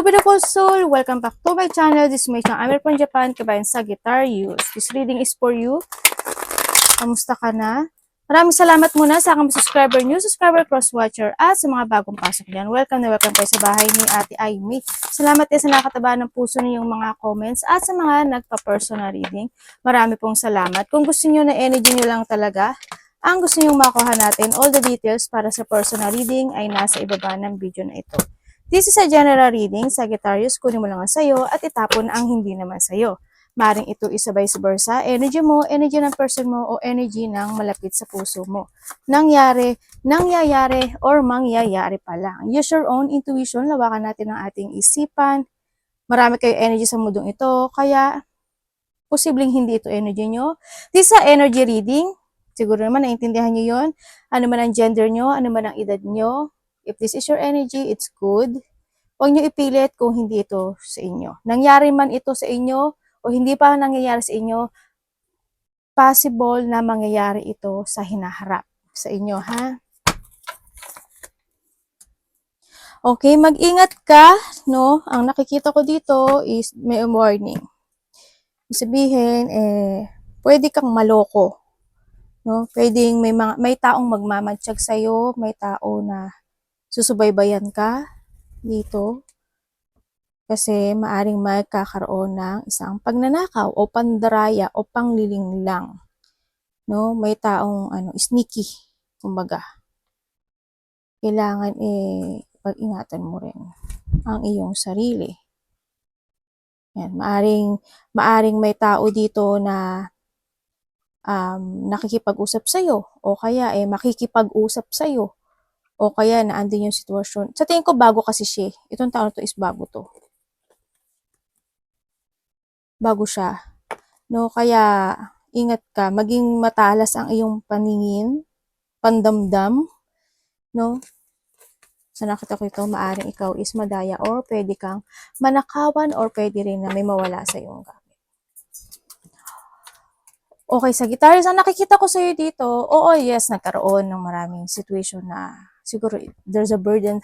beautiful soul! Welcome back to my channel. This is my channel. I'm from Japan, kabayan Sagittarius. This reading is for you. Kamusta ka na? Maraming salamat muna sa aking subscriber, new subscriber, cross-watcher, at sa mga bagong pasok dyan. Welcome na welcome kayo sa bahay ni Ate Aimee. Salamat din sa nakataba ng puso niyong mga comments at sa mga nagpa-personal reading. Marami pong salamat. Kung gusto niyo na energy niyo lang talaga, ang gusto niyong makuha natin, all the details para sa personal reading ay nasa ibaba ng video na ito. This is a general reading, Sagittarius, kunin mo lang ang sayo at itapon ang hindi naman sayo. Maring ito is vice versa, energy mo, energy ng person mo, o energy ng malapit sa puso mo. Nangyari, nangyayari, or mangyayari pa lang. Use your own intuition, lawakan natin ang ating isipan. Marami kayo energy sa mundong ito, kaya posibleng hindi ito energy nyo. This is a energy reading. Siguro naman naiintindihan nyo yun. Ano man ang gender nyo, ano man ang edad nyo. If this is your energy, it's good. Huwag nyo ipilit kung hindi ito sa inyo. Nangyari man ito sa inyo, o hindi pa nangyayari sa inyo, possible na mangyayari ito sa hinaharap sa inyo, ha? Okay, mag-ingat ka, no? Ang nakikita ko dito is may warning. Sabihin, pwede kang maloko, no? Pwedeng may taong magmamatsyag sa'yo, may tao na susubaybayan ka dito. Kasi maaring magkakaroon ng isang pagnanakaw o pandaraya o panglilinglang. No? May taong sneaky, kumbaga. Kailangan pag-ingatan mo rin ang iyong sarili. Yan, maaring may tao dito na nakikipag-usap sa'yo o kaya makikipag-usap sa'yo o kaya naandun yung sitwasyon. Sa tingin ko bago kasi siya. Itong tao na to is bago to. Bago siya. No, kaya ingat ka, maging matalas ang iyong paningin, pandamdam, no? Sa nakita ko ito, maaring ikaw is madaya or pwede kang manakawan or pwede rin na may mawala sa iyong gamit. Okay, Sagittarius, ang nakikita ko sa iyo dito, oo, yes, nagkaroon ng maraming situation na siguro there's a burden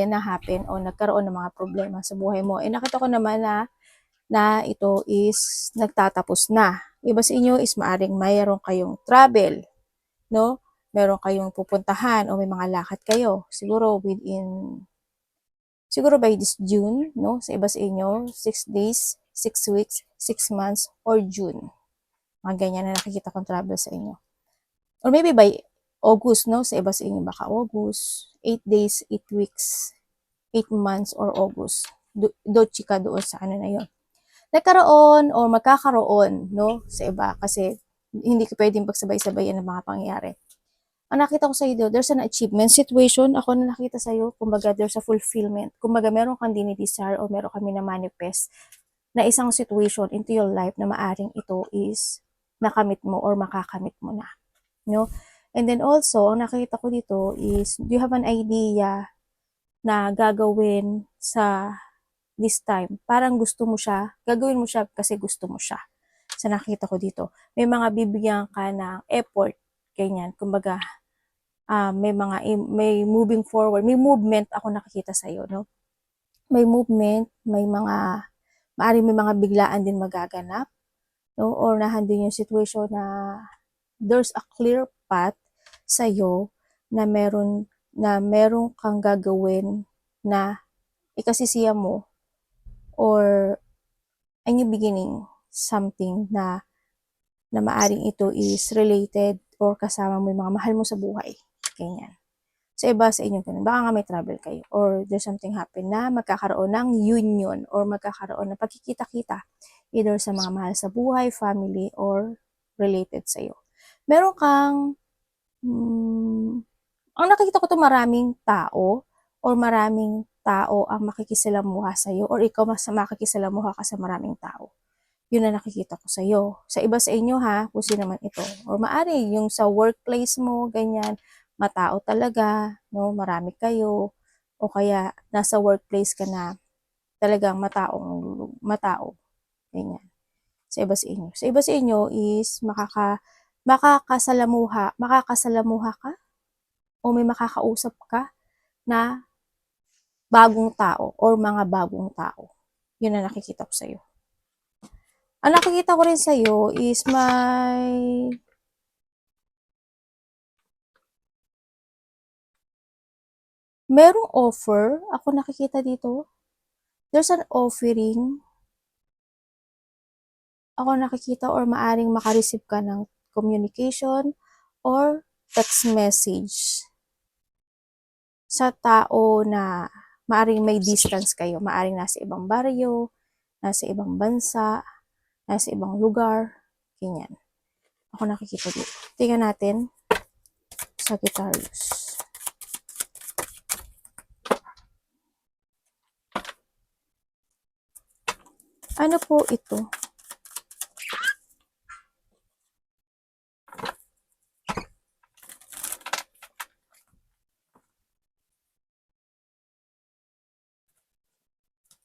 na happen o nagkaroon ng mga problema sa buhay mo. Nakita ko naman na ito is nagtatapos na. Iba sa inyo is maaring mayroon kayong travel, no? Meron kayong pupuntahan o may mga lakad kayo. Siguro by this June, no? Sa iba sa inyo, 6 days, 6 weeks, 6 months, or June. Mga ganyan na nakikita kong travel sa inyo. Or maybe by August, no? Sa iba sa inyo, baka August, 8 days, 8 weeks, 8 months, or August. Chika doon sa na yun. Nagkaroon o magkakaroon, no? Sa iba, kasi hindi ka pwedeng pagsabay-sabayan ng mga pangyayari. Ang nakita ko sa iyo, there's an achievement situation. Ako na nakita sa iyo, kumbaga there's a fulfillment. Kumbaga meron kang dinidesire o meron kami na manifest na isang situation into your life na maaring ito is nakamit mo or makakamit mo na. No? And then also, ang nakita ko dito is, do you have an idea na gagawin sa this time? Parang gusto mo siya, gagawin mo siya kasi gusto mo siya. Sa nakita ko dito, may mga bibigyan ka ng effort, ganyan. Kumbaga, may moving forward, may movement ako nakikita sa iyo, no? May movement, maaring may mga biglaan din magaganap, no? Or nahandun yung situation na there's a clear path sa iyo na meron kang gagawin na ikasisiya mo or a new beginning, something na maaring ito is related or kasama mo yung mga mahal mo sa buhay. Ganyan. Sa iba sa inyo, baka nga may travel kayo or there's something happen na magkakaroon ng union or magkakaroon ng pagkikita-kita either sa mga mahal sa buhay, family, or related sa iyo. Meron kang ang nakikita ko to maraming tao or maraming tao ang makikisalamuha sa iyo or ikaw mas makikisalamuha ka sa maraming tao. Yun na nakikita ko sa iyo. Sa iba sa inyo ha, kung sino naman ito. Or maari yung sa workplace mo, ganyan, matao talaga, no? Marami kayo. O kaya nasa workplace ka na talagang matao. Ganyan. Sa iba sa inyo. Sa iba sa inyo is makakasalamuha ka o may makakausap ka na bagong tao or mga bagong tao. Yun ang nakikita ko sa'yo. Ang nakikita ko rin sa'yo is merong offer. Ako nakikita dito. There's an offering. Ako nakikita or maaring makareceive ka ng communication or text message sa tao na maaring may distance kayo. Maaring nasa ibang baryo, nasa ibang bansa, nasa ibang lugar, ganyan. Ako nakikita dito. Tingnan natin. Sagittarius. Ano po ito?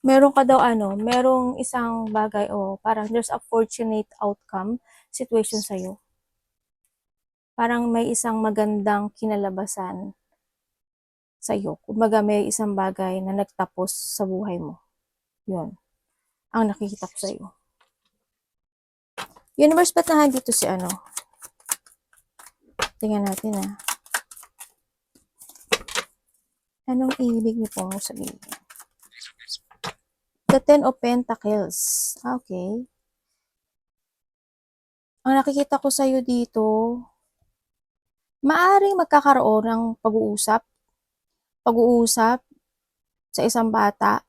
Meron ka daw merong isang bagay o parang there's a fortunate outcome situation sa'yo. Parang may isang magandang kinalabasan sa'yo. Kumbaga may isang bagay na nagtapos sa buhay mo. Yun. Ang nakikita ko sa'yo. Universe, ba't dito si Tingnan natin Anong ibig niyo pong sabihin? The Ten of Pentacles. Okay. Ang nakikita ko sa'yo dito, maaring magkakaroon ng pag-uusap sa isang bata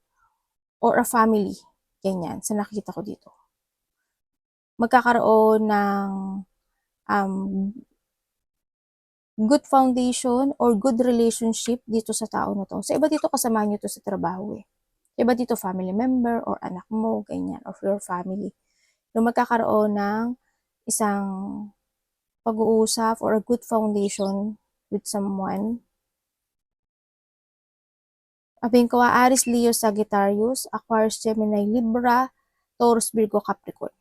or a family. Ganyan, sa nakikita ko dito. Magkakaroon ng good foundation or good relationship dito sa tao na to. Sa iba dito kasama nyo to sa trabaho Sa iba dito family member or anak mo, ganyan, or your family. Yung magkakaroon ng isang pag-uusap or a good foundation with someone. Sabihin ko, Aries, Leo, Sagittarius, Aquarius, Gemini, Libra, Taurus, Virgo, Capricorn.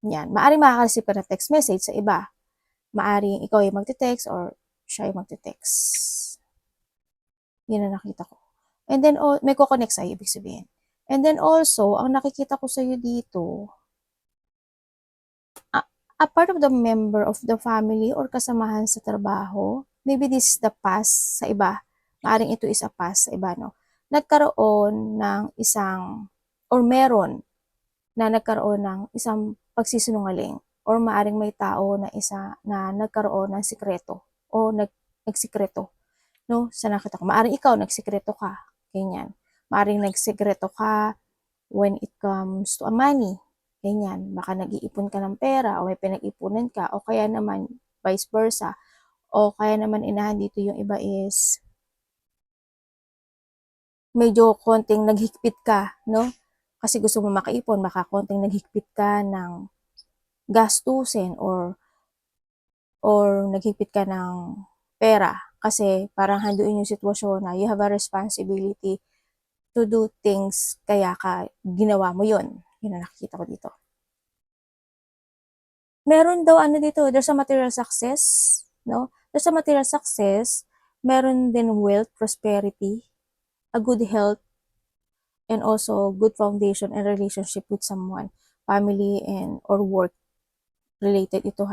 Yan. Maaring makaka-receive ka ng text message sa iba. Maaring ikaw ay magte-text or siya ay magte-text. Yan ang nakita ko. And then, may kukonect sa'yo, ibig sabihin. And then also, ang nakikita ko sa'yo dito, a part of the member of the family or kasamahan sa trabaho, maybe this is the past sa iba. Maaring ito is a past sa iba, no? Nagkaroon ng isang, or meron na nagkaroon ng isang pagsisinungaling or maaring may tao na isa na nagkaroon ng sikreto o nagsikreto, no? Sa nakita ko, maaring ikaw nagsikreto ka, ganyan. Maaring nagsikreto ka when it comes to a money, ganyan. Baka nag-iipon ka ng pera o may pinag-ipunan ka o kaya naman vice versa. O kaya naman inahan dito yung iba is medyo konting naghigpit ka, no? Kasi gusto mo makaipon, baka konting naghigpit ka ng gastusin or naghigpit ka ng pera kasi parang handuin yung sitwasyon na you have a responsibility to do things kaya ka ginawa mo yun. Yun ang nakikita ko dito. Meron daw dito, there's a material success, no? There's a material success, meron din wealth, prosperity, a good health, and also good foundation and relationship with someone, family and or work related ito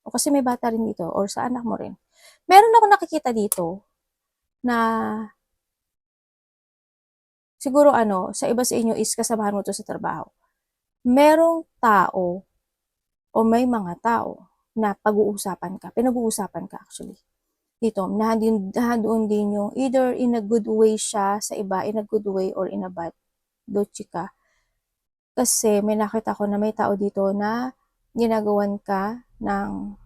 O kasi may bata rin dito or sa anak mo rin. Meron ako nakikita dito na siguro sa iba sa inyo is kasamahan mo to sa trabaho. Merong tao o may mga tao na pinag-uusapan ka actually. Dito, nahandoon din yung either in a good way siya sa iba, in a good way or in a bad. Do chika. Kasi may nakita ko na may tao dito na ginagawan ka ng,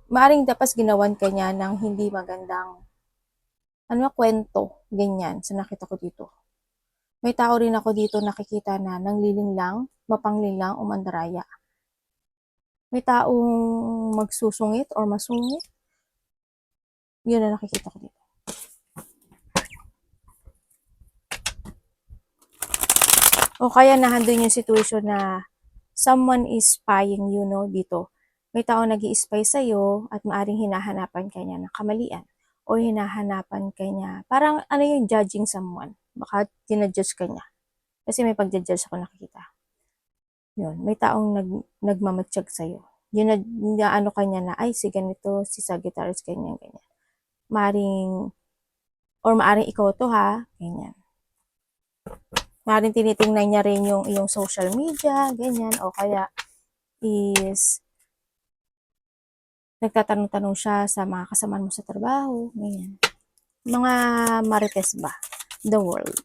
maaring dapat ginawan ka niya ng hindi magandang kwento, ganyan, sa nakita ko dito. May tao rin ako dito nakikita na nanglilinlang, mapanglinlang o mandaraya. May taong magsusungit or masungit. Yun na nakikita ko dito. O kaya nahandun yung situation na someone is spying you, no, dito. May tao nag-i-spy sa'yo at maaring hinahanapan ka niya ng kamalian. o hinahanapan ka niya. Parang ano yung judging someone. Baka tinadjudge ka niya. Kasi may pagja-judge ako nakikita. Yun, may taong nagmamatsyag sa'yo. Yun na ano ka niya na, ay, si ganito, si Sagittarius, ganyan, ganyan. Maring, or maaring ikaw to ha, ganyan. Maring tinitingnan niya rin yung iyong social media, ganyan, o kaya is nagtatanong-tanong siya sa mga kasamahan mo sa trabaho, ganyan. Mga marites ba? The world.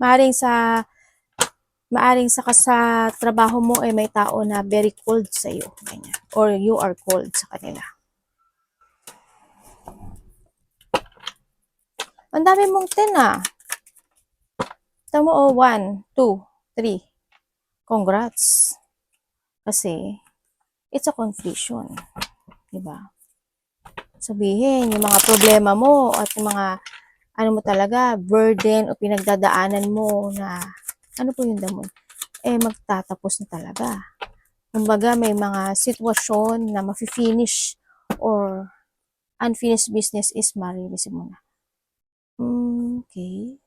Maaring sa trabaho mo ay may tao na very cold sa iyo, ganyan. Or you are cold sa kanila. Ang dami mong 10 ah. Tama mo, 1, 2, 3. Congrats. Kasi, it's a confusion. Diba? Sabihin, yung mga problema mo at yung mga, ano mo talaga, burden o pinagdadaanan mo na, ano po yung damon? Magtatapos na talaga. Kumbaga, may mga sitwasyon na mafi-finish or unfinished business is maririnig mo na. Okay.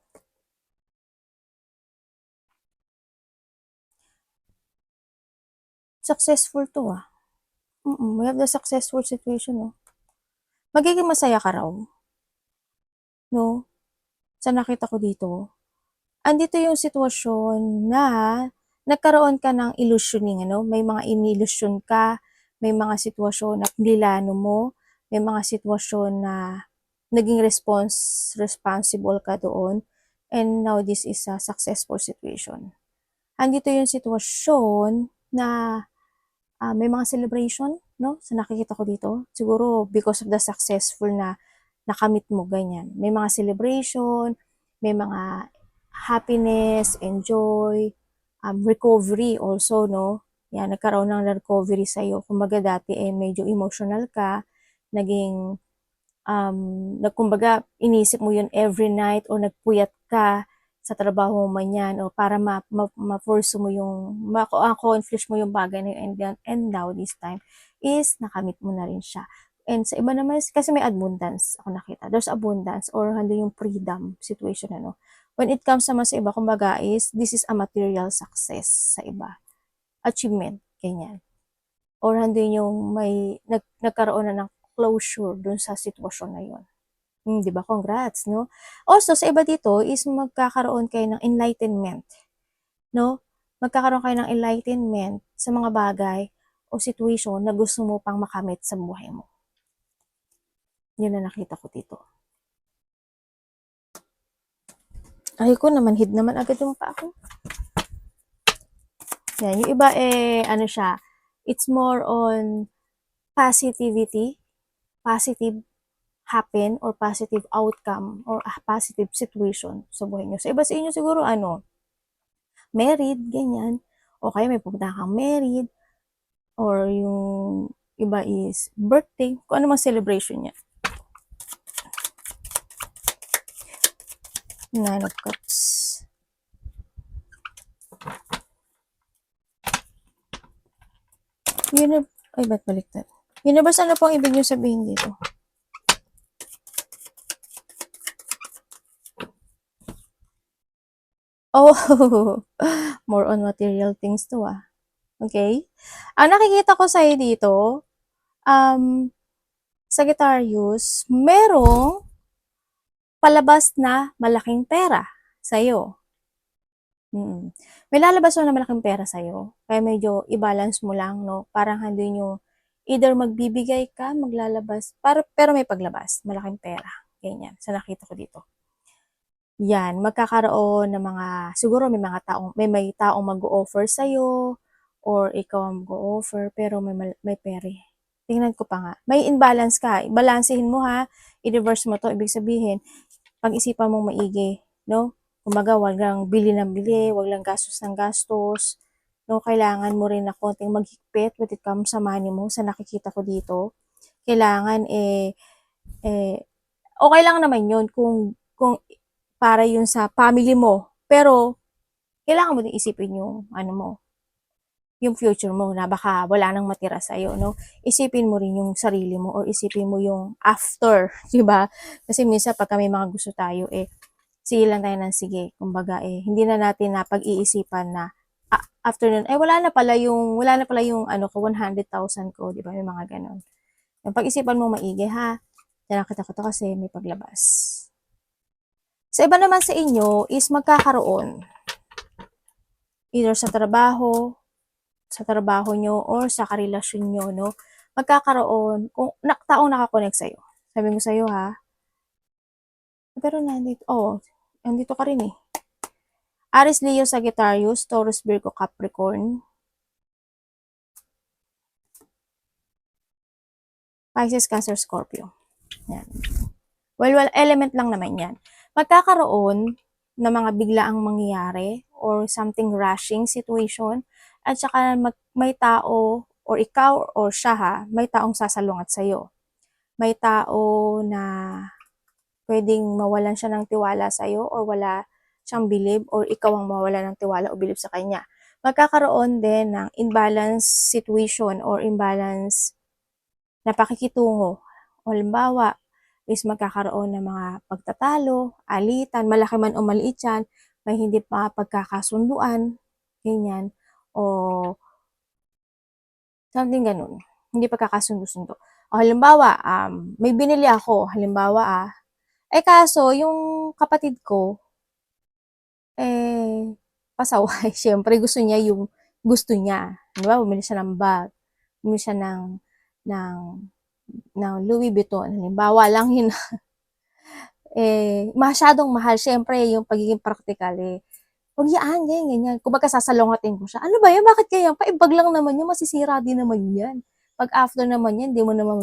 Successful to ah. We have the successful situation, no? Magiging masaya ka raw, no? Sa nakita ko dito, andito yung sitwasyon na nagkaroon ka ng illusioning, ano? May mga inilusyon ka, may mga sitwasyon na nilano mo, may mga sitwasyon na naging responsible ka doon, and now this is a successful situation. Andito yung sitwasyon na may mga celebration, no? Sa nakikita ko dito. Siguro because of the successful na nakamit mo, ganyan. May mga celebration, may mga happiness, enjoy, recovery also, no? Yan, nagkaroon ng recovery sa'yo. Kumbaga dati medyo emotional ka, naging, kumbaga inisip mo yun every night o nagpuyat ka sa trabaho mo man yan o para ma-force mo yung, ma-accomplish mo yung bagay na yun and now this time is nakamit mo na rin siya. And sa iba naman, kasi may abundance ako nakita. There's abundance or hando yung freedom situation, ano. When it comes naman sa iba, kumbaga is, this is a material success sa iba. Achievement, ganyan. Or hando yung may, nagkaroon na ng closure dun sa sitwasyon na yun. Di ba? Congrats, no? Also, sa iba dito is magkakaroon kayo ng enlightenment, no? Magkakaroon kayo ng enlightenment sa mga bagay o situation na gusto mo pang makamit sa buhay mo. Yun na nakita ko dito. Ay ko naman, hid naman agad yung pa ako. Yan, yung iba ano siya, it's more on positivity, positive happen or positive outcome or a positive situation sa buhay nyo. Sa iba sa inyo siguro married, ganyan. O kaya may pupunta kang married or yung iba is birthday, kung ano mang celebration niya. 9 of Cups. Ay, ba't baliktad? Universe, ano pong ibig nyo sabihin dito? Oh, more on material things to ah. Okay? Ang nakikita ko sa'yo dito, Sagittarius, merong palabas na malaking pera sa'yo. May lalabas na malaking pera sa'yo, kaya medyo i-balance mo lang, no? Parang handin yung either magbibigay ka, maglalabas, pero may paglabas, malaking pera. Ganyan, sa nakita ko dito. Yan, magkakaroon ng mga, siguro may taong mag-o-offer sa'yo, or ikaw ang mag-o-offer, pero may pere. Tingnan ko pa nga. May imbalance ka. Balansehin mo ha. I-reverse mo to. Ibig sabihin, pag-isipan mong maigi, no? Kumaga, wag lang bili ng bili, wag lang gastos ng gastos. No, kailangan mo rin na konting maghigpit when it comes sa money mo, sa nakikita ko dito. Kailangan okay lang naman 'yun kung para 'yun sa family mo. Pero kailangan mo din isipin yung ano mo, yung future mo na baka wala nang matira sa'yo, no? Isipin mo rin yung sarili mo or isipin mo yung after, di ba? Kasi minsan pagka may mga gusto tayo, sige lang tayo ng sige. Kumbaga, hindi na natin napag-iisipan na after nun, wala na pala yung ano ko, 100,000 ko, di ba? May mga ganon. Yung pag-isipan mo maigi, ha? Tinakita ko to kasi may paglabas. Sa iba naman sa inyo is magkakaroon either sa trabaho nyo or sa karelasyon nyo, no? Magkakaroon, kung taong nakakonect sa'yo. Sabi mo sa'yo, ha? Pero nandito ka rin eh. Aries, Leo, Sagittarius, Taurus, Virgo, Capricorn, Pisces, Cancer, Scorpio. Yan. Well, element lang naman yan. Magkakaroon na mga biglaang mangyayari or something rushing situation at saka may tao or ikaw or siya ha, may taong sasalungat sa'yo. May tao na pwedeng mawalan siya ng tiwala sa'yo or wala siyang believe or ikaw ang mawalan ng tiwala o believe sa kanya. Magkakaroon din ng imbalance situation or imbalance na pakikitungo. O halimbawa, is magkakaroon ng mga pagtatalo, alitan, malaki man o maliit yan, may hindi pa pagkakasunduan, ganyan, o something ganun, hindi pagkakasundo-sundo. O halimbawa, may binili ako, halimbawa kaso yung kapatid ko, pasaway, syempre gusto niya yung gusto niya. Diba? Bumili siya ng bag, bumili siya ng Louis Vuitton. Halimbawa lang yun, masyadong mahal. Syempre, yung pagiging practical, huwag yan, ganyan. Kumbaga sasalungatin ko siya. Ano ba yan? Bakit kaya? Paibag lang naman yan, masisira din naman yan. Pag after naman yan, di mo naman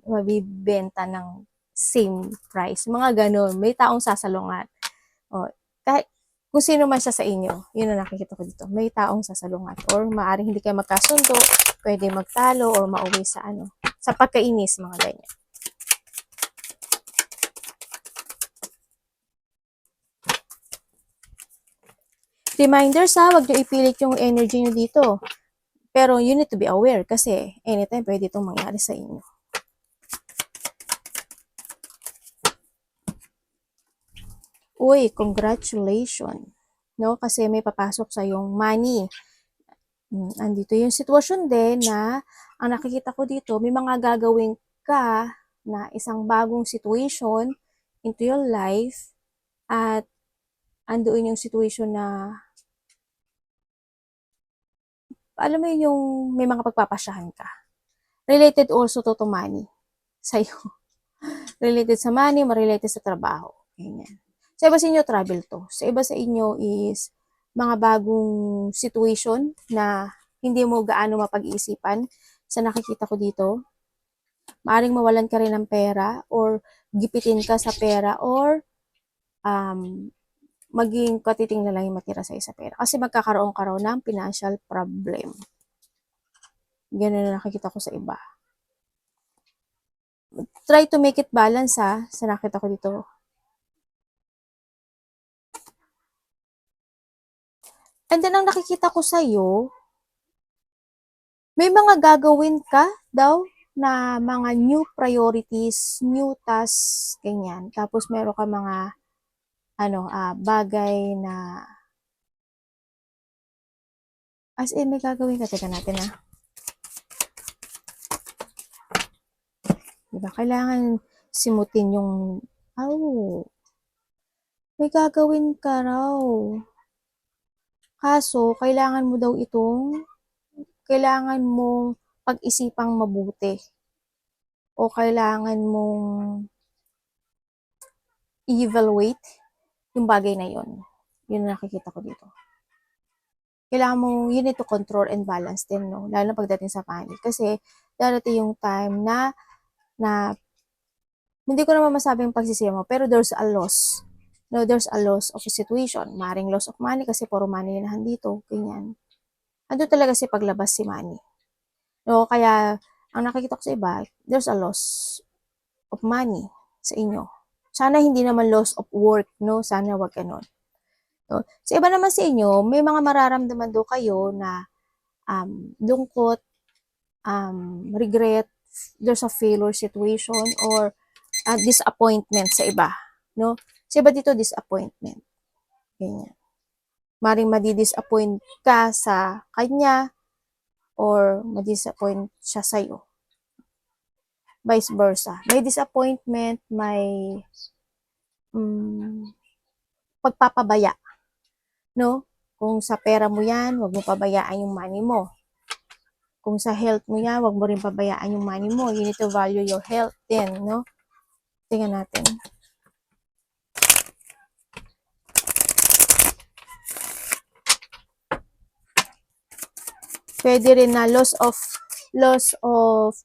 mabibenta ng same price. Mga ganun. May taong sasalungat. O, kahit kung sino man siya sa inyo, yun ang nakikita ko dito. May taong sasalungat. Or maaaring hindi kayo magkasundo, pwede magtalo or mauwi sa pagkainis, mga ganyan. Reminders huwag nyo ipilit yung energy nyo dito. Pero you need to be aware kasi anytime pwede itong mangyari sa inyo. Uy, congratulations. No? Kasi may papasok sa yung money. Andito yung sitwasyon din na ang nakikita ko dito, may mga gagawin ka na isang bagong situation into your life at andoon yung situation na alam mo yung may mga pagpapasyahan ka. Related also to money sa'yo. Related sa money, related sa trabaho. Ganyan. Sa iba sa inyo, travel to. Sa iba sa inyo is mga bagong situation na hindi mo gaano mapag-iisipan. Sa nakikita ko dito, maaring mawalan ka rin ng pera or gipitin ka sa pera or maging katiting na lang yung matira sa isa pera. Kasi magkakaroon ka raw ng financial problem. Ganun na nakikita ko sa iba. Try to make it balance sa nakita ko dito. And then, ang nakikita ko sa'yo, may mga gagawin ka daw na mga new priorities, new tasks, ganyan. Tapos, meron ka mga, bagay na, as in, may gagawin ka. Teka natin, Diba? Kailangan simutin yung, may gagawin ka raw. Kaso, kailangan mo pag-isipang mabuti. O kailangan mong i-evaluate yung bagay na yun. Yun ang nakikita ko dito. Kailangan mong, you need to control and balance din, no? Lalo na pagdating sa money. Kasi, darating yung time na hindi ko naman masabing pagsisiya mo, pero there's a loss. No, there's a loss of a situation. Maring loss of money kasi puro money na dito, ganyan. Ando talaga si paglabas si money. No, kaya ang nakikita ko sa iba, there's a loss of money sa inyo. Sana hindi naman loss of work, no? Sana wag ganon. No? Sa iba naman sa inyo, may mga mararamdaman daw kayo na lungkot, regret, there's a failure situation, or disappointment sa iba, no? Sa iba dito, disappointment. Ganyan. Maring madi-disappoint ka sa kanya, or madi-disappoint siya sa'yo. Vice versa. May disappointment, may pagpapabaya, no? Kung sa pera mo yan, wag mo pabayaan yung money mo. Kung sa health mo yan, wag mo rin pabayaan yung money mo. You need to value your health din, no? Tingnan natin. Pwede rin na loss of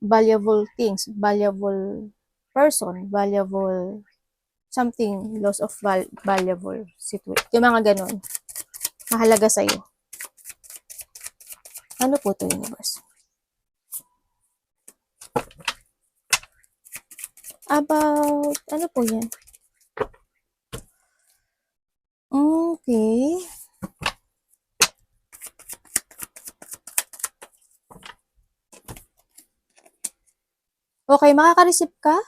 valuable things, valuable person, valuable something, loss of valuable situation. Yung mga ganun. Mahalaga sa'yo. Ano po to, universe? About, ano po yan? Okay. Okay, makaka-receive ka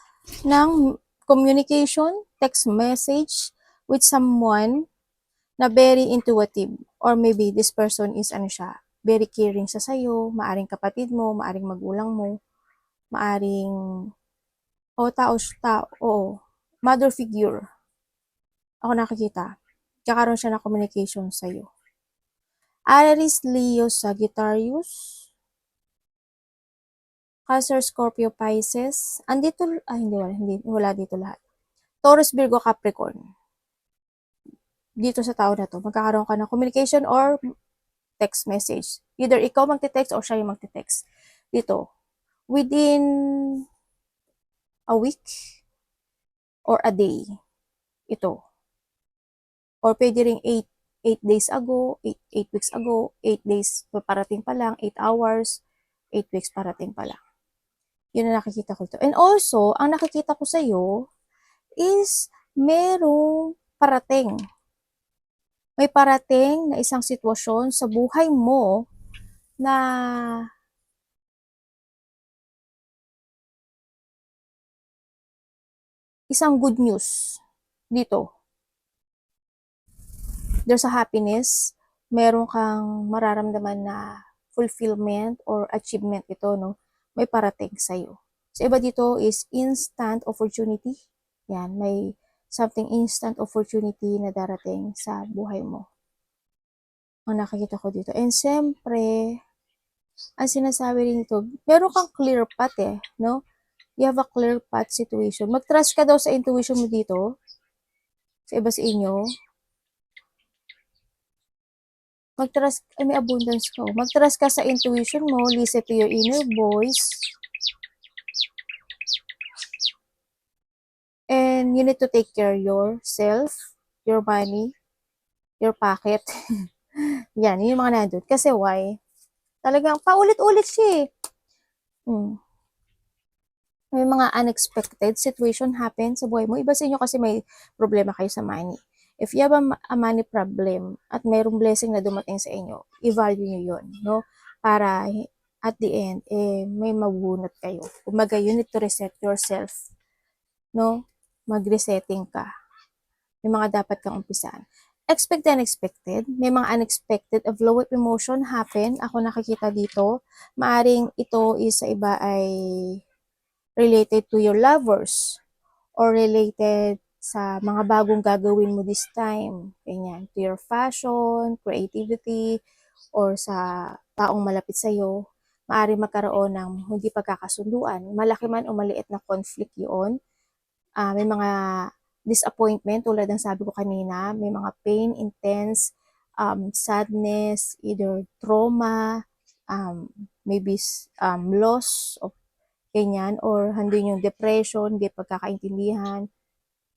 ng communication, text message with someone na very intuitive, or maybe this person is very caring sa sayo, maaring kapatid mo, maaring magulang mo, maaring mother figure. Ako nakikita, kakaroon siya ng communication sa'yo. Aries, Leo, Sagittarius, Cancer, Scorpio, Pisces. Andito, wala dito lahat. Taurus, Virgo, Capricorn. Dito sa tao na to, magkakaroon ka ng communication or text message. Either ikaw magte-text or siya yung magte-text. Dito, within a week or a day. Ito. Or pwede ring 8 days ago, 8 weeks ago, 8 days parating pa lang, 8 hours, 8 weeks parating pa lang. Yun ang nakikita ko ito. And also, ang nakikita ko sa iyo is merong parating. May parating na isang sitwasyon sa buhay mo na isang good news dito. There's a happiness, meron kang mararamdaman na fulfillment or achievement ito, no? May parating sa'yo. So, iba dito is instant opportunity. Yan, may something instant opportunity na darating sa buhay mo. Ang nakikita ko dito. And siyempre, ang sinasabi rin ito, meron kang clear path no? You have a clear path situation. Mag-trust ka daw sa intuition mo dito. Sa iba sa inyo. Mag-trust, may abundance ka. Mag-trust ka sa intuition mo, listen to your inner voice. And you need to take care of yourself, your money, your pocket. Yan, yung mga nandun. Kasi why? Talagang paulit-ulit siya May mga unexpected situation happen sa buhay mo. Iba sa inyo kasi may problema kayo sa money. If you have a money problem at mayroong blessing na dumating sa inyo, i-value nyo yun, no? Para at the end, may mabunot kayo. Kumbaga, you need to reset yourself, no? Mag-resetting ka. May mga dapat kang umpisan. Expected and unexpected. May mga unexpected of low emotion happen. Ako nakikita dito. Maaring ito is sa iba ay related to your lovers or related sa mga bagong gagawin mo this time. Ganyan. To your fashion, creativity, or sa taong malapit sa'yo. Maaari magkaroon ng hindi pagkakasunduan. Malaki man o maliit na conflict yun. May mga disappointment, tulad ng sabi ko kanina. May mga pain, intense, sadness, either trauma, maybe loss of ganyan, or handun yung depression, di pagkakaintindihan,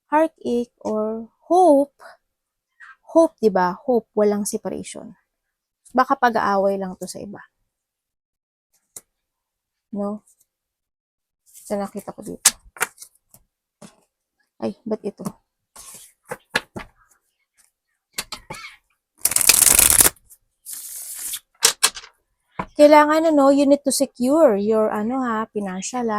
heartache, or hope. Hope, di ba? Hope, walang separation. Baka pag-aaway lang to sa iba. No? So, nakita ko dito. Ay, ba't ito? Kailangan you need to secure your financial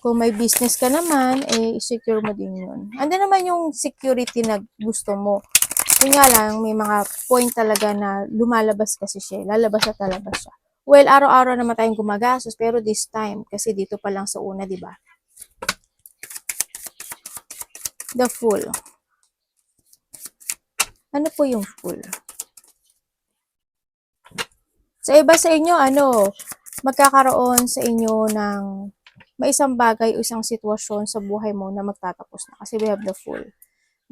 Kung may business ka naman, i-secure mo din yun. Ano naman yung security na gusto mo? Yun nga lang, may mga point talaga na lumalabas kasi siya. Lalabas at lalabas siya. Well, araw-araw naman tayong gumagastos, pero this time, kasi dito pa lang sa una, di ba? The Fool. Ano po yung Fool? Sa iba sa inyo, magkakaroon sa inyo ng may isang bagay o isang sitwasyon sa buhay mo na magtatapos na. Kasi we have the Fool.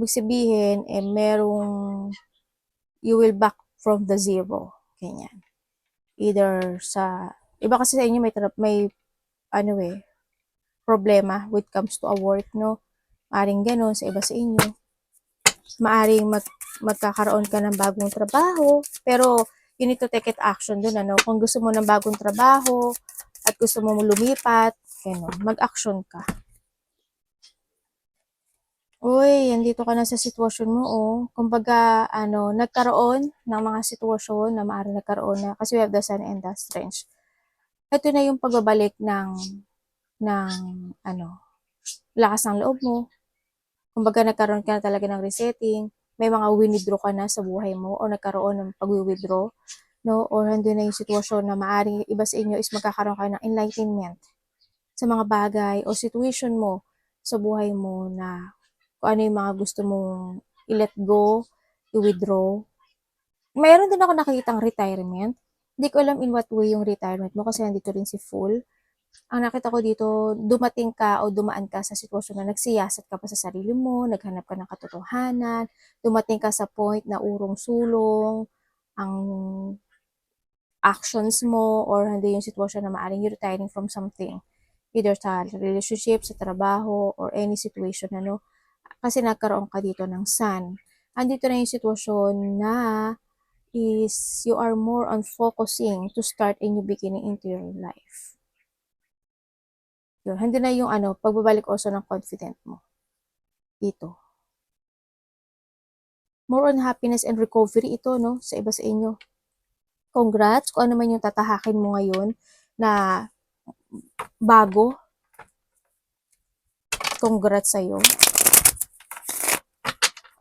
Ibig sabihin, merong you will back from the zero. Ganyan. Either sa, iba kasi sa inyo may problema when it comes to a work, no? Maaring ganon sa iba sa inyo. Maaring magkakaroon ka ng bagong trabaho, pero you need to take it action dun, Kung gusto mo ng bagong trabaho, at gusto mo lumipat, ganon, mag-action ka. Uy, andito ka na sa sitwasyon mo, Kumbaga, nagkaroon ng mga sitwasyon na maaaring nagkaroon na, kasi we have the Sun and the Strength. Ito na yung pagbabalik ng lakas ng loob mo. Kumbaga, nagkaroon ka na talaga ng resetting. May mga withdraw ka na sa buhay mo o nagkaroon ng pag-withdraw, no? Or nandun na yung sitwasyon na maaaring iba sa inyo is magkakaroon kayo ng enlightenment sa mga bagay o situation mo sa buhay mo na kung ano yung mga gusto mong i-let go, i-withdraw. Mayroon din ako nakikitang retirement. Hindi ko alam in what way yung retirement mo kasi nandito rin si Full. Ang nakita ko dito, dumating ka o dumaan ka sa sitwasyon na nagsiyasat ka pa sa sarili mo, naghanap ka ng katotohanan, dumating ka sa point na urong-sulong, ang actions mo, or hindi yung sitwasyon na maaaring you're retiring from something. Either sa relationship, sa trabaho, or any situation, Kasi nagkaroon ka dito ng sun. Andito na yung sitwasyon na is you are more on focusing to start a new beginning into your life. Yun, hindi na yung pagbabalik also ng confident mo. Dito. More on happiness and recovery ito, sa iba sa inyo. Congrats kung ano man yung tatahakin mo ngayon na bago. Congrats sa'yo.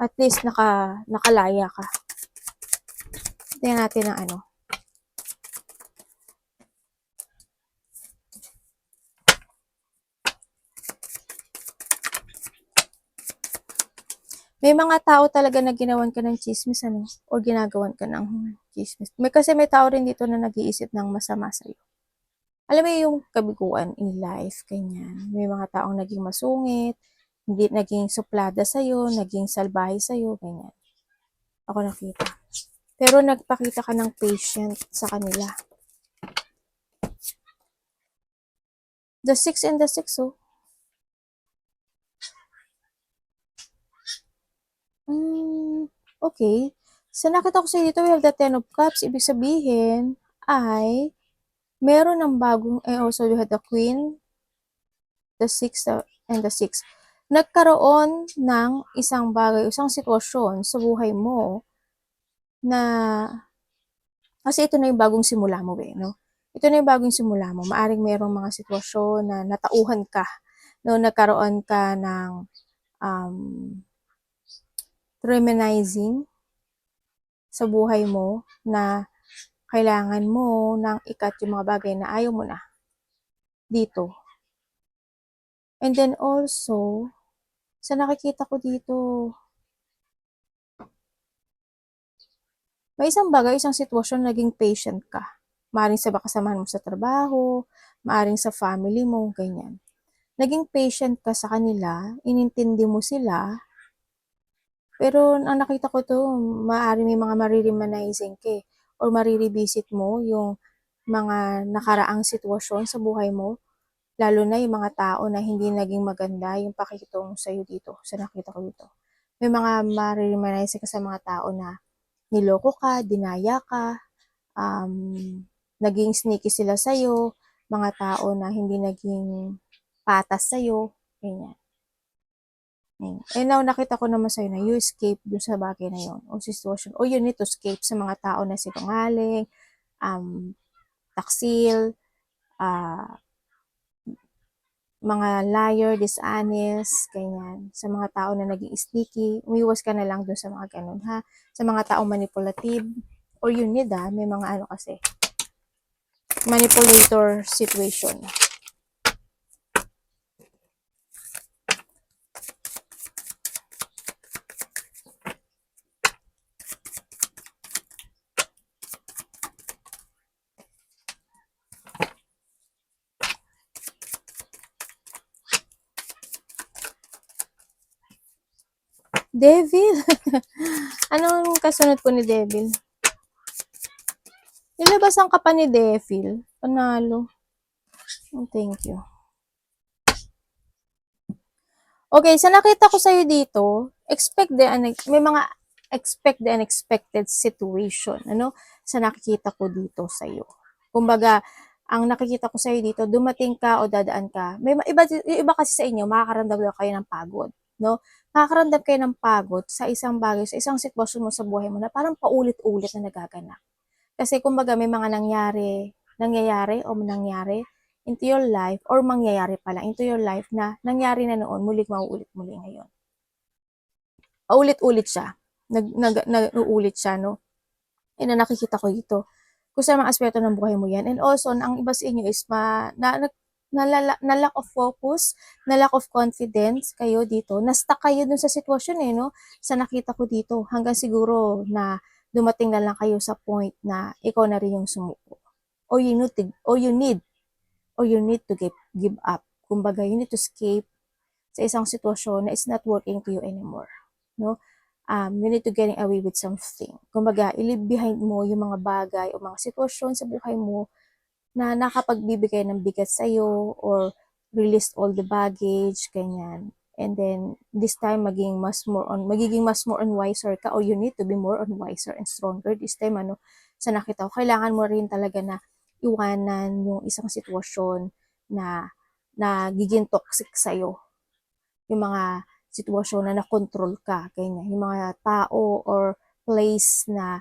At least nakalaya ka. Tingnan natin ang May mga tao talaga na ginawan ka ng chismis, o ginagawan ka ng chismis. Kasi may tao rin dito na nag-iisip ng masama sa'yo. Alam mo yung kabiguan in life, ganyan. May mga taong naging masungit, hindi naging suplada sa'yo, naging salbahe sa'yo, ganyan. Ako nakita. Pero nagpakita ka ng patient sa kanila. The 6 and the 6, Okay. So, nakita ko sa dito, we have the 10 of Cups. Ibig sabihin, ay, meron ng bagong, also we have the Queen, the 6, and the 6. Nagkaroon ng isang bagay, isang sitwasyon sa buhay mo na, kasi ito na yung bagong simula mo, no? Ito na yung bagong simula mo. Maaring merong mga sitwasyon na natauhan ka, no? Nagkaroon ka ng reminiscing sa buhay mo na kailangan mo nang ikat yung mga bagay na ayaw mo na dito. And then also, sa nakikita ko dito, may isang bagay, isang sitwasyon, naging patient ka. Maaring sa kasamahan mo sa trabaho, maaring sa family mo, ganyan. Naging patient ka sa kanila, inintindi mo sila, pero ang nakita ko to, maaring may mga mariremanizing ka or marirevisit mo yung mga nakaraang sitwasyon sa buhay mo, lalo na yung mga tao na hindi naging maganda yung pakikitungo sa'yo dito, sa nakita ko dito. May mga mariremanizing ka sa mga tao na niloko ka, dinaya ka, naging sneaky sila sa'yo, mga tao na hindi naging patas sa'yo, ganyan. Now, nakita ko naman sa'yo na you escape dun sa bagay na yun, o situation, o you need to escape sa mga tao na sinungaling, taksil, mga liar, dishonest, ganyan. Sa mga tao na naging sneaky, umiwas ka na lang dun sa mga ganun, ha? Sa mga taong manipulative, or you need, may mga ano kasi, manipulator situation. Devil? Anong kasunod po ni Devil? Nilabasan ka pa ni Devil. Panalo. Thank you. Okay, sa nakita ko sa'yo dito, may mga expect the unexpected situation, ano, sa nakikita ko dito sa'yo. Kumbaga, ang nakikita ko sa'yo dito, dumating ka o dadaan ka, iba kasi sa inyo, makakaramdam kayo ng pagod, no? Makakaramdam kayo ng pagod sa isang bagay, sa isang sitwasyon mo sa buhay mo na parang paulit-ulit na nagaganap. Kasi kumbaga may mga nangyayari into your life, or mangyayari pala into your life na nangyari na noon, mauulit muli ngayon. Paulit-ulit siya. Nag-uulit siya, no? And na nakikita ko dito, kung sa mga aspeto ng buhay mo yan. And also, ang iba sa inyo is na lack of focus, na lack of confidence kayo dito. Na-stuck kayo dun sa sitwasyon no? Sa nakita ko dito, hanggang siguro na dumating na lang kayo sa point na ikaw na rin yung sumuko. Or you need to give up. Kumbaga, you need to escape sa isang sitwasyon na is not working to you anymore. No? You need to getting away with something. Kumbaga, i-leave behind mo yung mga bagay o mga sitwasyon sa buhay mo na nakapagbibigay ng bigat sa'yo, or release all the baggage, ganyan. And then, this time, magiging mas more on wiser ka, or you need to be more on wiser and stronger this time, sa nakita ko. Kailangan mo rin talaga na iwanan yung isang sitwasyon na nagiging toxic sa'yo. Yung mga sitwasyon na nakontrol ka, ganyan. Yung mga tao or place na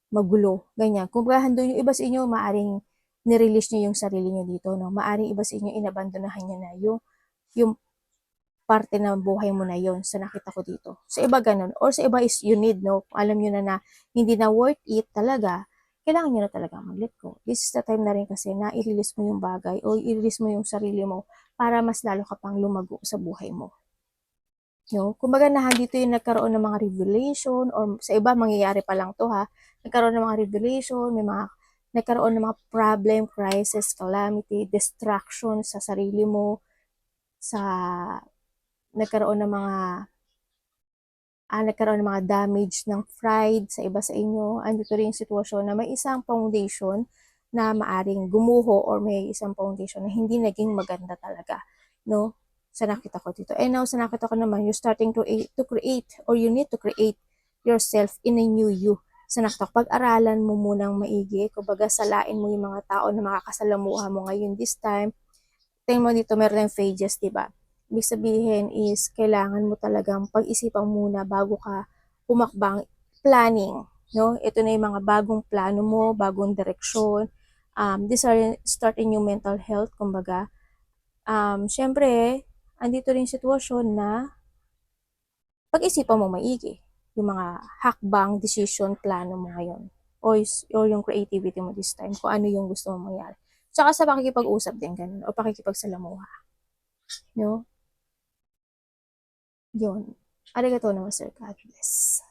magulo, ganyan. Kung doon yung iba sa inyo, maaring nirelease nyo yung sarili nyo dito, no? Maaring iba sa inyo, inabandonahan nyo na yung parte ng buhay mo na yon sa nakita ko dito. Sa iba ganun. Or sa iba is you need, no? Alam nyo na hindi na worth it talaga, kailangan nyo na talaga mag-let go. This is the time na rin kasi na i-release mo yung bagay o i-release mo yung sarili mo para mas lalo ka pang lumago sa buhay mo. No? Kumbaga dito yung nagkaroon ng mga revelation, or sa iba mangyayari pa lang to, nagkaroon ng mga revelation, nagkaroon ng mga problem, crisis, calamity, distraction sa sarili mo, nagkaroon ng mga damage ng pride sa iba sa inyo. Andito rin yung sitwasyon na may isang foundation na maaring gumuho, or may isang foundation na hindi naging maganda talaga, no? Sa nakita ko dito. And now, sa nakita ko naman, you're starting to create, or you need to create yourself in a new you. Sa nakita ko, pag-aralan mo munang maigi, kumbaga salain mo yung mga tao na makakasalamuha mo ngayon this time. Tingnan mo dito, meron yung phases, diba? Ibig sabihin is, kailangan mo talagang pag-isipan muna bago ka pumakbang, planning, no? Ito na yung mga bagong plano mo, bagong direksyon. These are starting yung mental health, kumbaga. Syempre, andito rin sitwasyon na pag-isipan mo maigi yung mga hakbang, decision, plano mo ngayon. O yung creativity mo this time, kung ano yung gusto mo mangyari. Tsaka sa pakikipag-usap din, ganun, o pakikipagsalamuha. No? Yun. Arigato naman, sir. God bless.